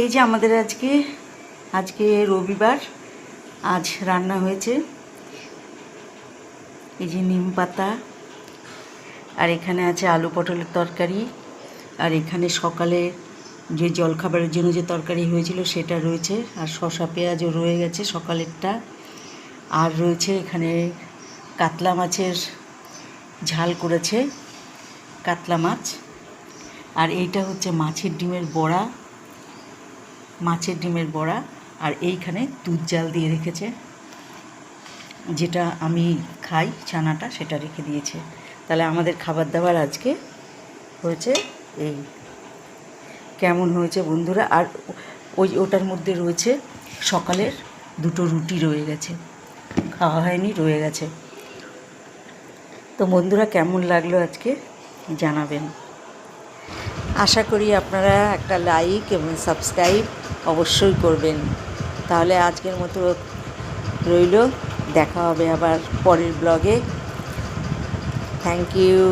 এই যে আমাদের আজকে রবিবার, আজ রান্না হয়েছে এই যে নিম পাতা, আর এখানে আছে আলু পটলের তরকারি, আর এখানে সকালে যে জলখাবারের জন্য যে তরকারি হয়েছিল সেটা রয়েছে, আর শসা পেঁয়াজও রয়ে গেছে সকালেরটা, আর রয়েছে এখানে কাতলা মাছের ঝাল করেছে, কাতলা মাছ, আর এইটা হচ্ছে মাছের ডিমের বড়া, আর এইখানে দুধ জাল দিয়ে রেখেছে, যেটা আমি খাই ছানাটা সেটা রেখে দিয়েছে। তাহলে আমাদের খাবার দাবার আজকে হয়েছে এই। কেমন হয়েছে বন্ধুরা? আর ওটার মধ্যে রয়েছে সকালের দুটো রুটি রয়ে গেছে, খাওয়া হয়নি, রয়ে গেছে। তো বন্ধুরা কেমন লাগলো আজকে জানাবেন। আশা করি আপনারা একটা লাইক এবং সাবস্ক্রাইব অবশ্যই করবেন। তাহলে আজকের মতো রইল, দেখা হবে আবার পরের ব্লগে। Thank you.